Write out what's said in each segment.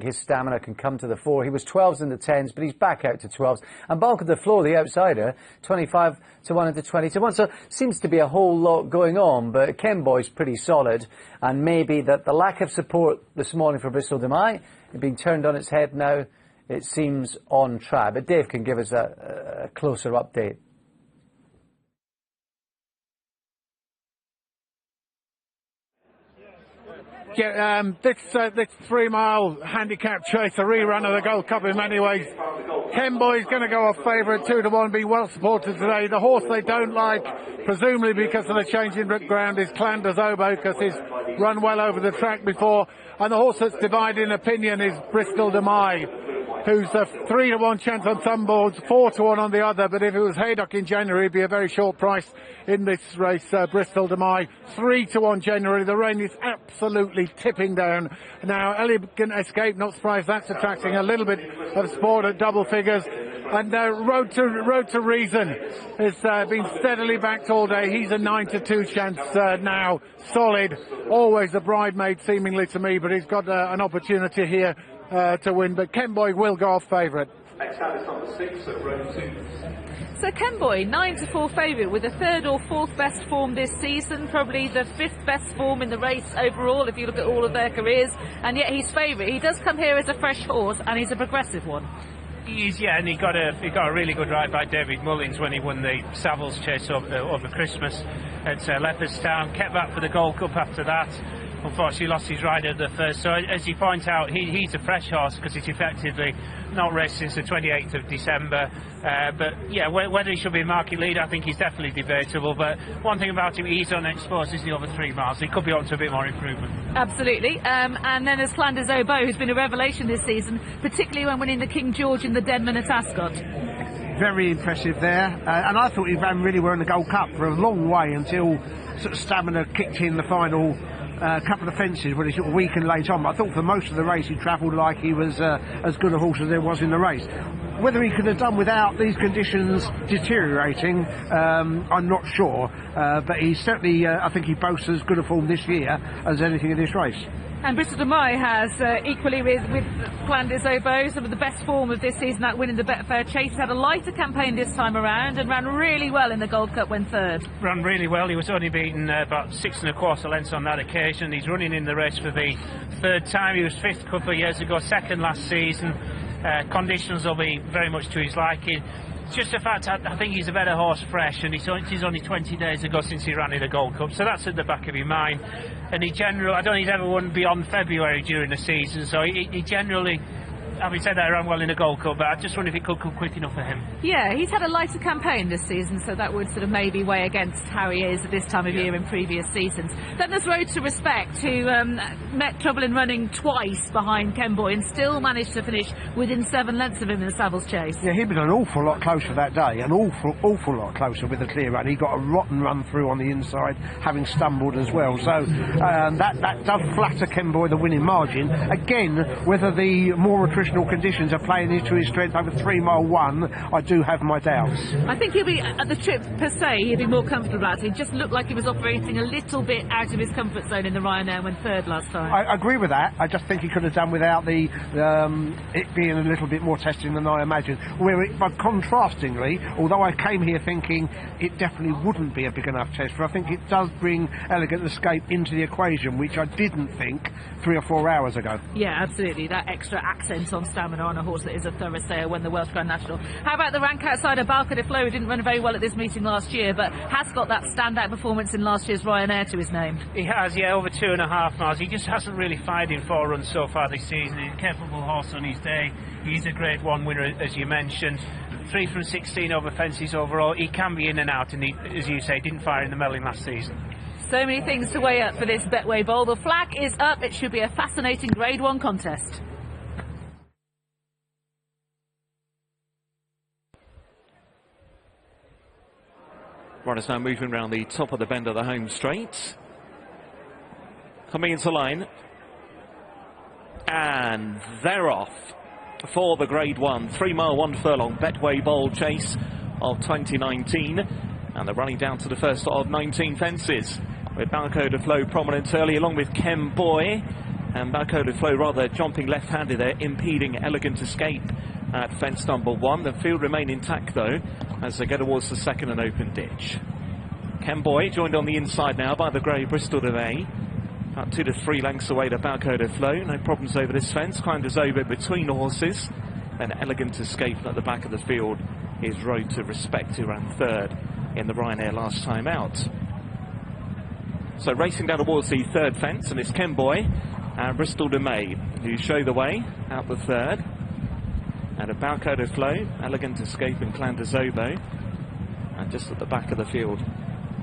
His stamina can come to the fore. He was 12s in the 10s, but he's back out to 12s. And bulk of the floor, the outsider, 25 to 1 into 20 to 1. So seems to be a whole lot going on, but Kemboy's pretty solid. And maybe that the lack of support this morning for Bristol de Mai being turned on its head now, it seems on track. But Dave can give us a closer update. Yeah, this 3-mile handicap chase, a rerun of the Gold Cup in many ways. Kemboy's going to go off favourite 2 to 1, be well supported today. The horse they don't like, presumably because of the change in ground, is Clanders Oboe, because he's run well over the track before. And the horse that's divided in opinion is Bristol de Mai, who's a 3 to 1 chance on some boards, 4 to 1 on the other. But if it was Haydock in January, it'd be a very short price in this race. Bristol de Mai, 3 to 1 January. The rain is absolutely tipping down. Now, Elegant Escape, not surprised that's attracting a little bit of sport at double figures. And Road to Reason has been steadily backed all day. He's a 9 to 2 chance now. Solid. Always a bridesmaid, seemingly to me, but he's got an opportunity here to win. But Kemboy will go off favourite. So Kemboy, 9 to 4 favourite with the 3rd or 4th best form this season, probably the 5th best form in the race overall if you look at all of their careers, and yet he's favourite. He does come here as a fresh horse, and he's a progressive one. He is, yeah, and he got a really good ride by David Mullins when he won the Savills Chase over Christmas at Leopardstown. Kept back for the Gold Cup after that. Unfortunately lost his ride at the first, so as you point out, he's a fresh horse because he's effectively not raced since the 28th of December. But yeah, whether he should be a market leader, I think he's definitely debatable. But one thing about him, he's unexposed, is the over 3 miles. He could be on to a bit more improvement. Absolutely. And then there's Clanders Oboe, who's been a revelation this season, particularly when winning the King George in the Denman at Ascot. Very impressive there, and I thought he ran really well in the Gold Cup for a long way until sort of stamina kicked in the final couple of fences when he sort of weakened late on. But I thought for most of the race he travelled like he was as good a horse as there was in the race. Whether he could have done without these conditions deteriorating, I'm not sure, but he certainly, I think he boasts as good a form this year as anything in this race. And Bristol de Mai has, equally with Clanders Oboe, some of the best form of this season, that winning the Betfair Chase. He's had a lighter campaign this time around and ran really well in the Gold Cup when 3rd. Ran really well. He was only beaten about 6 1/4 lengths on that occasion. He's running in the race for the 3rd time. He was 5th a couple of years ago, 2nd last season. Conditions will be very much to his liking. It's just the fact I think he's a better horse fresh, and he's only 20 days ago since he ran in the Gold Cup, so that's at the back of your mind. And I don't think he's ever won beyond February during the season, so he generally, having said that, he ran well in the Gold Cup, but I just wonder if it could come quick enough for him. Yeah, he's had a lighter campaign this season, so that would sort of maybe weigh against how he is at this time of year in previous seasons. Then there's Road to Respect, who met trouble in running twice behind Kemboy and still managed to finish within 7 lengths of him in the Savills Chase. Yeah, he'd been an awful lot closer that day, an awful lot closer with the clear run. He got a rotten run through on the inside, having stumbled as well. So that does flatter Kemboy the winning margin. Again, whether the more attritional conditions are playing into his strength over 3-mile 1, I do have my doubts. I think he'll be, at the trip per se, he'll be more comfortable at it. It just looked like he was operating a little bit out of his comfort zone in the Ryanair when 3rd last time. I agree with that. I just think he could have done without it being a little bit more testing than I imagined. But contrastingly, although I came here thinking it definitely wouldn't be a big enough test, but I think it does bring Elegant Escape into the equation, which I didn't think 3 or 4 hours ago. Yeah, absolutely. That extra accent on stamina on a horse that is a thorough sayer when the Welsh Grand National. How about the rank outsider Balca de Flo, who didn't run very well at this meeting last year, but has got that standout performance in last year's Ryanair to his name? He has, yeah, over 2.5 miles. He just hasn't really fired in 4 runs so far this season. He's a capable horse on his day. He's a Grade 1 winner, as you mentioned. 3 from 16 over fences overall. He can be in and out, and he, as you say, didn't fire in the Melling last season. So many things to weigh up for this Betway Bowl. The flag is up. It should be a fascinating Grade 1 contest. Runners now moving around the top of the bend of the home straight. Coming into line. And they're off for the Grade 1 3-mile 1 furlong Betway Bowl Chase of 2019. And they're running down to the first of 19 fences, with Balca de Flo prominent early, along with Kemboy. And Balcoda Flow rather jumping left-handed there, impeding Elegant Escape at fence number 1. The field remain intact though as they get towards the second and open ditch. Kemboy joined on the inside now by the grey Bristol de May. About 2 to 3 lengths away to Balcoda Flow. No problems over this fence. Climbers over between the horses. Then Elegant Escape at the back of the field is Road to Respect, who ran third in the Ryanair last time out. So racing down towards the third fence, and it's Kemboy and Bristol de May who show the way out the third. And a Balcoda Flow, Elegant Escape and Clandezobo. And just at the back of the field,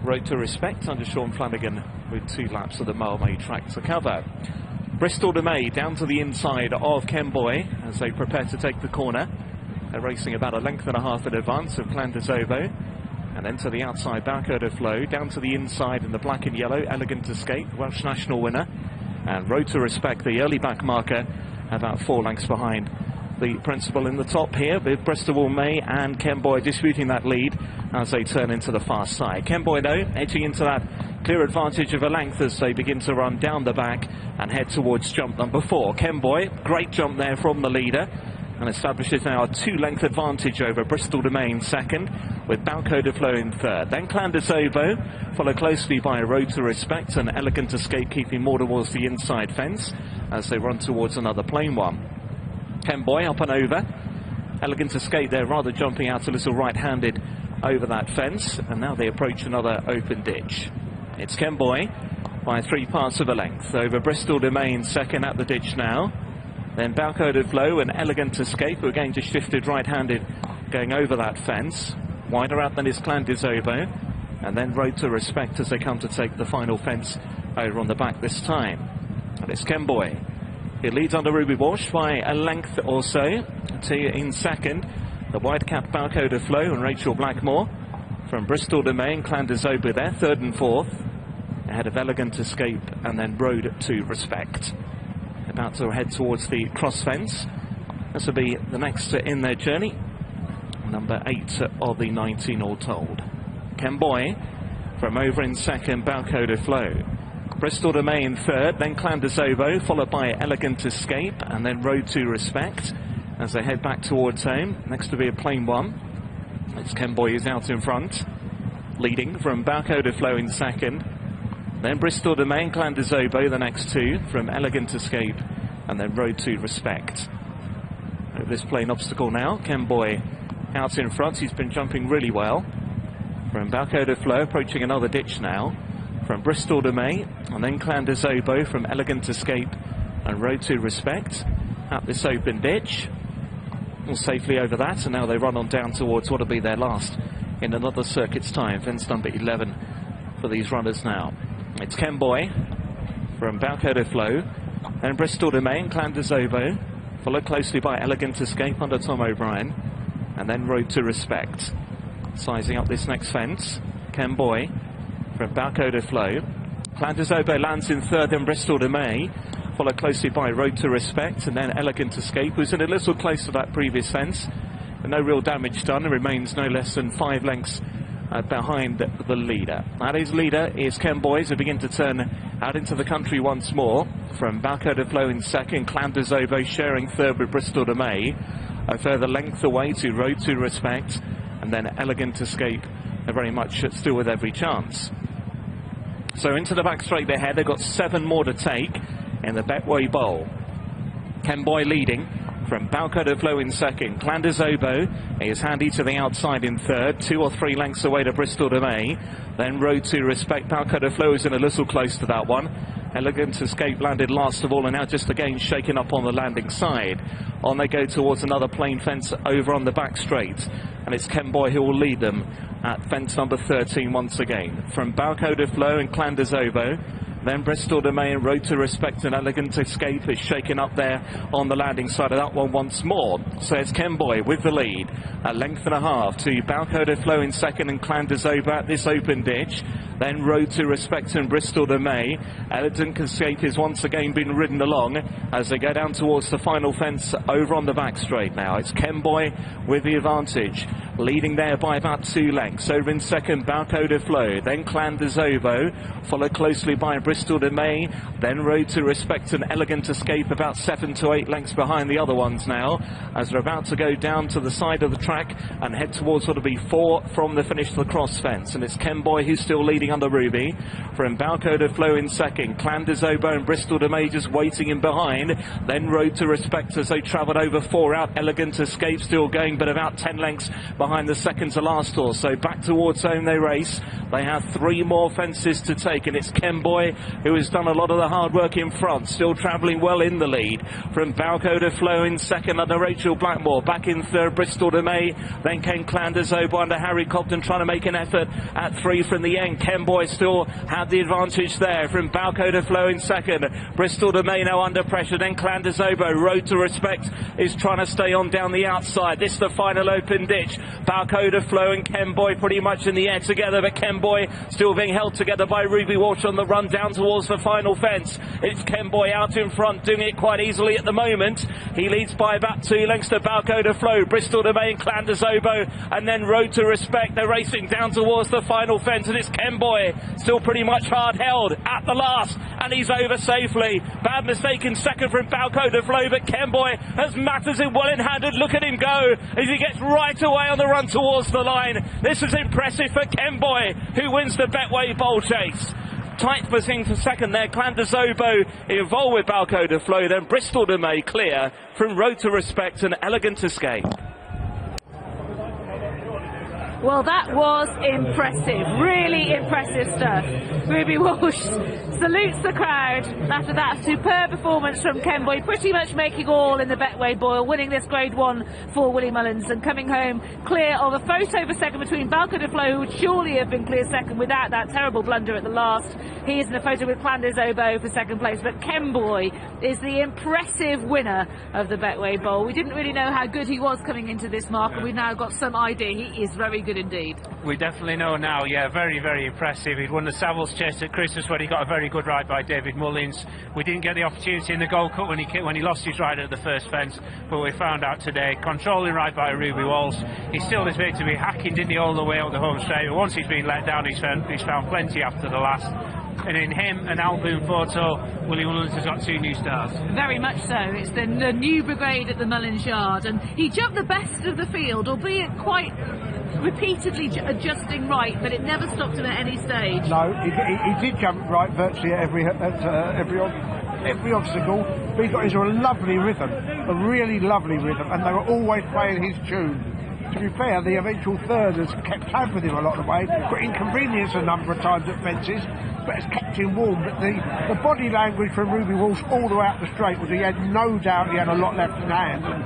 Road to Respect under Sean Flanagan with 2 laps of the Mile May track to cover. Bristol de May down to the inside of Kemboy as they prepare to take the corner. They're racing about a length and a half in advance of Clandezobo. And then to the outside, Balcoda Flow. Down to the inside in the black and yellow, Elegant Escape, Welsh National winner. And Road to Respect, the early back marker, about 4 lengths behind the principal in the top here, with Bristol de May and Kemboy disputing that lead as they turn into the far side. Kemboy though edging into that clear advantage of a length as they begin to run down the back and head towards jump number 4. Kemboy, great jump there from the leader, and establishes now a 2-length advantage over Bristol de May in second, with Balcoda Flow in third. Then Clandezobo, followed closely by Road to Respect and Elegant Escape, keeping more towards the inside fence as they run towards another plain one. Kemboy up and over. Elegant Escape there rather jumping out a little right-handed over that fence, and now they approach another open ditch. It's Kemboy by 3 parts of a length over Bristol de May in second at the ditch now. Then Balcoda Flow and Elegant Escape, who again just shifted right-handed going over that fence. Wider out than is Clandezobo, and then Road to Respect as they come to take the final fence over on the back this time. And it's Kemboy. It leads under Ruby Walsh by a length or so to in second. The white-capped Balcoda Flow and Rachel Blackmore from Bristol de May and Clandezobo there, third and fourth, ahead of Elegant Escape and then Road to Respect. About to head towards the cross fence. This will be the next in their journey, number 8 of the 19 all told. Kemboy from over in second, Balcoda Flow. Bristol de May in third, then Clandezobo, followed by Elegant Escape and then Road to Respect as they head back towards home. Next to be a plain one. It's Kemboy who's out in front, leading from Balcoda Flow in second. Then Bristol de May and Clandezobo, the next 2 from Elegant Escape and then Road to Respect. Over this plain obstacle now, Kemboy out in front. He's been jumping really well. From Balcoda Flow, approaching another ditch now. From Bristol de May and then Clandezobo from Elegant Escape and Road to Respect at this open ditch. All safely over that, and now they run on down towards what will be their last in another circuit's time. Fence number 11 for these runners now. It's Kemboy from Balcoda Flow, then Bristol de May and Clandezobo, followed closely by Elegant Escape under Tom O'Brien, and then Road to Respect. Sizing up this next fence, Kemboy from Balcoda Flow. Clandezobo lands in third, then Bristol de May, followed closely by Road to Respect and then Elegant Escape, who's in a little close to that previous fence, but no real damage done, and remains no less than 5 lengths behind the leader. That his leader is Kemboy, who begin to turn out into the country once more. From Balcoda Flow in second, Clandezobo sharing third with Bristol de May, a further length away to Road to Respect, and then Elegant Escape very much still with every chance. So into the back straight ahead, they've got 7 more to take in the Betway Bowl. Kemboy leading from Balcoda Flow in second. Clandezobo is handy to the outside in third, 2 or 3 lengths away to Bristol de May. Then Road to Respect. Balcoda Flow is in a little close to that one. Elegant Escape landed last of all, and now just again shaking up on the landing side. On they go towards another plain fence over on the back straight, and it's Kemboy who will lead them at fence number 13 once again. From Balcoda Flow and Clandezobo, then Bristol de May and Road to Respect and Elegant Escape is shaken up there on the landing side of that one once more. So it's Kemboy with the lead, a length and a half to Balcoda Flow in second and Clandezobo at this open ditch. then Road to Respect and Bristol to May. Elegant Escape is once again been ridden along as they go down towards the final fence over on the back straight now. It's Kemboy with the advantage, leading there by about 2 lengths. Over in second, Balco de Flo, then Clan de Zobo, followed closely by Bristol de May, then Road to Respect and Elegant Escape about 7 to 8 lengths behind the other ones now, as they're about to go down to the side of the track and head towards what will be 4 from the finish to the cross fence. And it's Kemboy who's still leading under Ruby. From Balco de Flo in second, Clan de Zobo and Bristol de May just waiting in behind. Then Road to Respect as they travelled over 4 out. Elegant Escape still going, but about 10 lengths behind the second to last horse. So back towards home they race. They have 3 more fences to take, and it's Kemboy who has done a lot of the hard work in front, still travelling well in the lead. From Balco de Flo in second under Rachel Blackmore, back in third Bristol de May, then came Clan de Zobo under Harry Cobden trying to make an effort at 3 from the end. Kemboy still had the advantage there. From Balco de Flo in second, Bristol de May now under pressure, then Clan de Zobo. Road to Respect is trying to stay on down the outside. This is the final open ditch. Balco de Flo and Kemboy pretty much in the air together, but Kemboy still being held together by Ruby Walsh on the run down towards the final fence. It's Kemboy out in front, doing it quite easily at the moment. He leads by about 2 lengths to Balco de Flo, Bristol de May and Clan de Zobo, and then Road to Respect. They're racing down towards the final fence, and it's Kemboy still pretty much hard held at the last, and he's over safely. Bad mistake in second from Balco de Flo, but Kemboy has matters it well in hand, and look at him go as he gets right away on the run towards the line. This is impressive for Kemboy, who wins the Betway Bowl Chase. Tight position for second there. Clan de Zobo involved with Balco de Flo, then Bristol de May clear from Road to Respect and Elegant Escape. Well, that was impressive, really impressive stuff. Ruby Walsh salutes the crowd after that superb performance from Kemboy, pretty much making all in the Betway Boyle, winning this Grade 1 for Willie Mullins and coming home clear of a photo for second between Balco de Flo, who would surely have been clear second without that terrible blunder at the last. He is in a photo with Clan de Zobo for second place, but Kemboy is the impressive winner of the Betway Bowl. We didn't really know how good he was coming into this mark, and we've now got some idea. He is very good indeed. We definitely know now, yeah, very, very impressive. He'd won the Savills Chase at Christmas when he got a very good ride by David Mullins. We didn't get the opportunity in the Gold Cup when he lost his ride at the first fence, but we found out today, controlling ride by Ruby Walsh. He still is made to be hacking, didn't he, all the way up the home straight. But once he's been let down, he's found plenty after the last. And in him and Alboon Photo, Willie Mullins has got 2 new stars. Very much so. It's the new brigade at the Mullins Yard, and he jumped the best of the field, albeit quite repeatedly adjusting right, but it never stopped him at any stage. No, he did jump right virtually at every obstacle, but he got into a lovely rhythm, a really lovely rhythm, and they were always playing his tune. To be fair, the eventual third has kept tab with him a lot of the way, got inconvenienced a number of times at fences, but has kept him warm. But the body language from Ruby Walsh all the way up the straight was he had no doubt he had a lot left in hand. And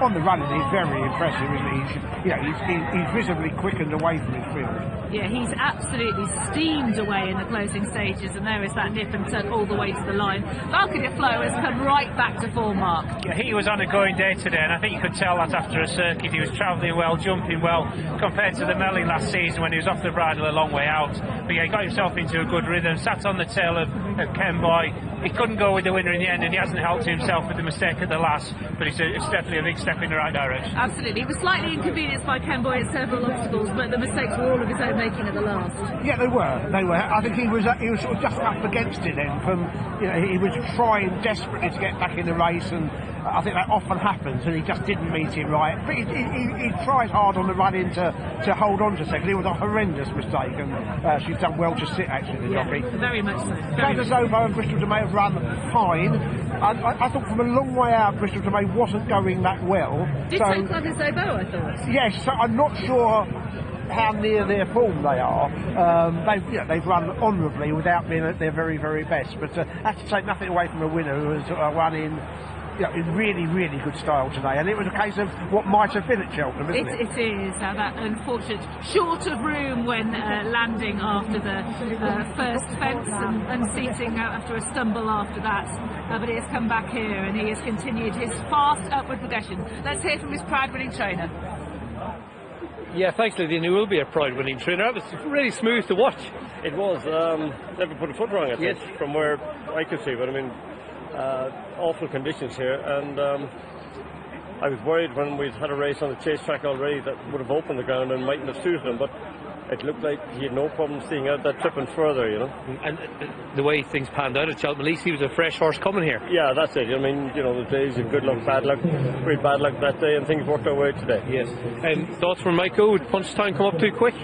on the run, he's very impressive, isn't he? He's visibly quickened away from his field. Yeah, he's absolutely steamed away in the closing stages, and there is that nip and tuck all the way to the line. Balco de Flo has come right back to full mark. Yeah, he was on a going day today, and I think you could tell that after a circuit. He was travelling well, jumping well, compared to the Melling last season when he was off the bridle a long way out. But yeah, he got himself into a good rhythm, sat on the tail of Kemboy. He couldn't go with the winner in the end, and he hasn't helped himself with the mistake at the last, but it's definitely a big step in the right direction. Absolutely. He was slightly inconvenienced by Kemboy at several obstacles, but the mistakes were all of his own making at the last. Yeah, they were. I think he was sort of just up against it then. He was trying desperately to get back in the race, and I think that often happens, and he just didn't meet it right. But he tried hard on the run in to hold on to second. It was a horrendous mistake, and she's done well to sit, actually, the jockey. Very much so. Clan de Zobo and Bristol de May have run fine. I thought from a long way out, Bristol de May wasn't going that well. Did take Clan de Zobo, I thought. Yes, so I'm not sure how near their form they are. They've run honourably without being at their very, very best. But I have to take nothing away from a winner who has run in really, really good style today. And it was a case of what might have been at Cheltenham, isn't it? It is. That unfortunate short of room when landing after the first fence and seating after a stumble after that. But he has come back here and he has continued his fast upward progression. Let's hear from his proud winning trainer. Yeah, thanks, Lydian. It will be a proud winning trainer. It was really smooth to watch. It was. Never put a foot wrong, I think, from where I could see. But I mean, awful conditions here, and I was worried when we'd had a race on the chase track already that would have opened the ground and mightn't have suited him. But it looked like he had no problem seeing out that trip and further, you know. And the way things panned out at Cheltenham, at least he was a fresh horse coming here. Yeah, that's it. I mean, you know, the days of good luck, bad luck, very bad luck that day, and things worked our way today. Yes. And thoughts from Michael? Would Punchestown come up too quick?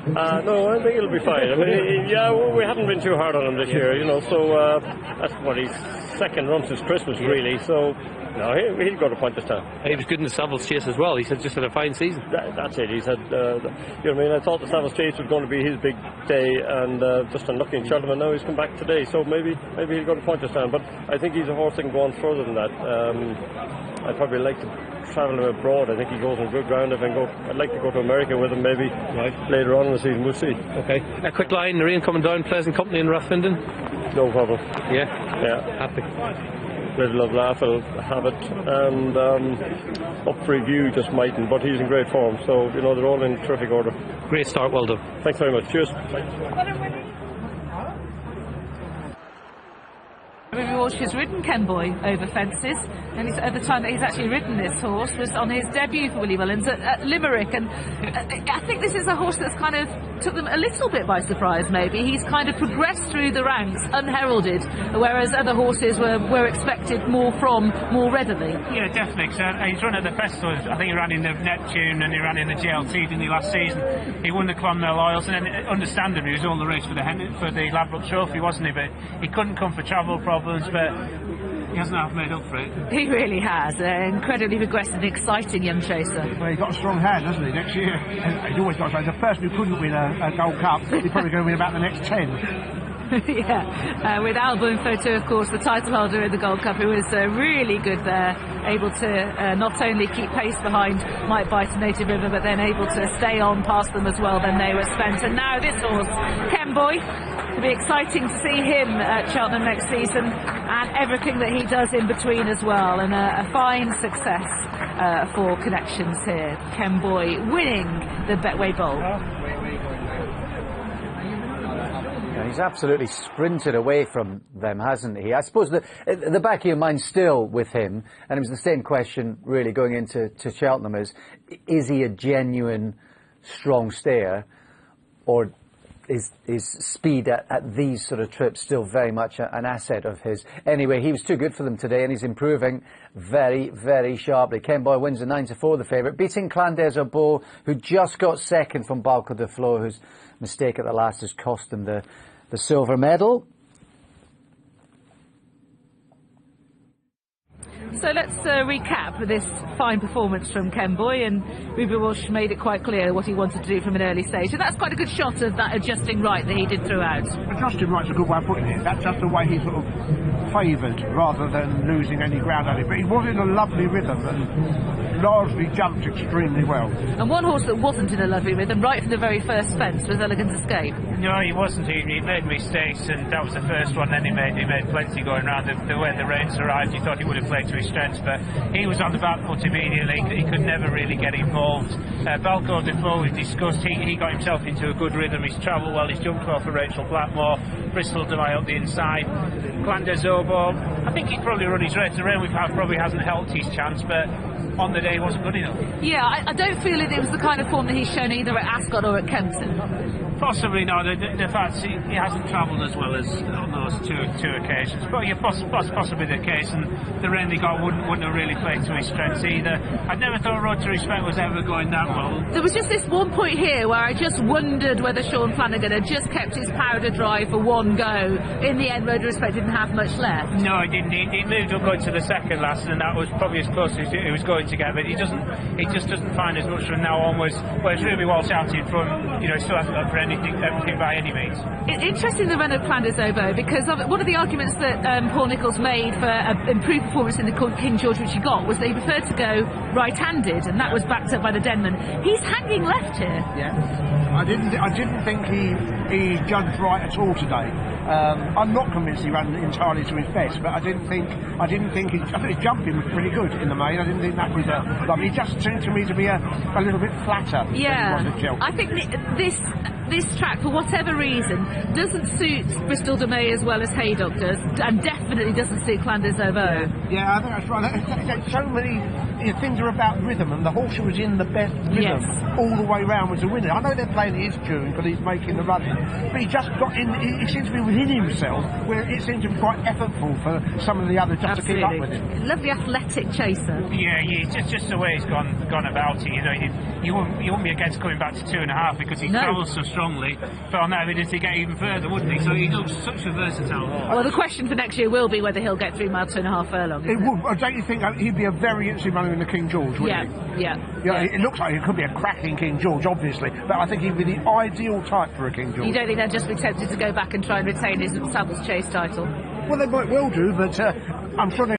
No, I think it'll be fine. I mean, we haven't been too hard on him this year, you know, so that's what his second run since Christmas, really, so no, he'll go to Punchestown. He was good in the Savills Chase as well. He said just had a fine season. That's it. He said, you know what I mean, I thought the Savills Chase was going to be his big day, and just unlucky in Cheltenham, and now he's come back today, so maybe he'll go to Punchestown, but I think he's a horse that can go on further than that. I'd probably like to travel him abroad. I think he goes on good ground. I'd like to go to America with him maybe later on in the season. We'll see. Okay. A quick line, the rain coming down, pleasant company in Rathfinden? No problem. Yeah? Yeah. Happy. Little of laugh, I'll have it, and up for review just mightn't, but he's in great form, so you know they're all in terrific order. Great start, well done. Thanks very much. Cheers. Ruby Walsh has ridden Kemboy over fences, and the time that he's actually ridden this horse was on his debut for Willie Mullins at Limerick, and I think this is a horse that's kind of took them a little bit by surprise, maybe. He's kind of progressed through the ranks unheralded, whereas other horses were expected more readily. Yeah, definitely. So he's run at the festivals. I think he ran in the Neptune and he ran in the GLT, didn't he, last season? He won the Clonmel Oils, and then understandably he was on the race for the Ladbroke Trophy, wasn't he? But he couldn't come for travel problems, but he hasn't half made up for it. He really has. Incredibly progressive and exciting young chaser. Well, he's got a strong hand, hasn't he, next year? He's always got to say, the person who couldn't win a Gold Cup, he's probably going to win about the next 10. Yeah, with Albo in photo, of course, the title holder in the Gold Cup, who was really good there, able to not only keep pace behind Might Bite and Native River, but then able to stay on past them as well. Then they were spent. And now this horse, Kemboy. It'll be exciting to see him at Cheltenham next season, and everything that he does in between as well, and a fine success for Connections here. Kemboy winning the Betway Bowl. Yeah, he's absolutely sprinted away from them, hasn't he? I suppose the back of your mind still with him, and it was the same question really going into Cheltenham, is he a genuine strong stayer, or is speed at these sort of trips still very much an asset of his? Anyway, he was too good for them today, and he's improving very, very sharply. Kemboy wins the 9-4, the favourite, beating Clan des Obeaux, who just got second from Balco de Flo, whose mistake at the last has cost him the silver medal. So let's recap this fine performance from Kemboy, and Ruby Walsh made it quite clear what he wanted to do from an early stage, and that's quite a good shot of that adjusting right that he did throughout. Adjusting right's a good way of putting it. That's just the way he sort of favoured rather than losing any ground on it. But he was in a lovely rhythm and largely jumped extremely well. And one horse that wasn't in a lovely rhythm right from the very first fence was Elegant Escape. No, he wasn't. He made mistakes, and that was the first one. Then he made plenty going round. The way the rains arrived, he thought he would have played to his strengths, but he was on the back foot immediately. He could never really get involved. Balco de Flo, we've discussed, he got himself into a good rhythm. He's travelled well. He's jumped well for Rachel Blackmore. Bristol Dubai up the inside. Clan des Obeaux, I think he'd probably run his race. The rain we've had probably hasn't helped his chance, but on the day he wasn't good enough. Yeah, I don't feel it was the kind of form that he's shown either at Ascot or at Kempton. Possibly not. The fact he hasn't travelled as well as on those two occasions, but yeah, possibly the case. And the rain they got wouldn't have really played to his strengths either. I never thought Road to Respect was ever going that well. There was just this one point here where I just wondered whether Sean Flanagan had just kept his powder dry for one go. In the end, Road to Respect didn't have much left. No, he didn't. He moved up going to the second last, and that was probably as close as he was going to get. But he just doesn't find as much from now onwards. Whereas Ruby Walsh out in front, he still hasn't got for everything by any means. It's interesting the run of Clan des Obeaux, because one of the arguments that Paul Nicholls made for an improved performance in the King George, which he got, was that he preferred to go right-handed, and that was backed up by the Denman. He's hanging left here. Yeah, I didn't think he judged right at all today. I'm not convinced he ran entirely to his best, but I think his jumping was pretty good in the main. I didn't think that was he just seemed to me to be a little bit flatter than he was at Cheltenham. I think this track, for whatever reason, doesn't suit Bristol de Mai as well as Haydock does, and definitely doesn't suit Clanders Ovo. Yeah, I think that's right. So many things are about rhythm, and the horse who was in the best rhythm all the way round was the winner. I know they're playing his tune because he's making the running, but he just got in. He seems to be within himself, where it seems to be quite effortful for some of the others just to keep up with him. Lovely athletic chaser. Yeah, just the way he's gone about it. You know, you wouldn't be against coming back to 2.5 because he travels so strongly. But on that evidence, he'd get even further, wouldn't he? So he looks such a versatile horse. Well, the question for next year will be whether he'll get 3 mile 2.5 furlong. It would. Don't you think he'd be a very interesting runner in the King George? Wouldn't he? Yeah. It looks like it could be a cracking King George, obviously, but I think he'd be the ideal type for a King George. You don't think they'll just be tempted to go back and try and retain his Savills Chase title? Well, they might well do, but I'm sure they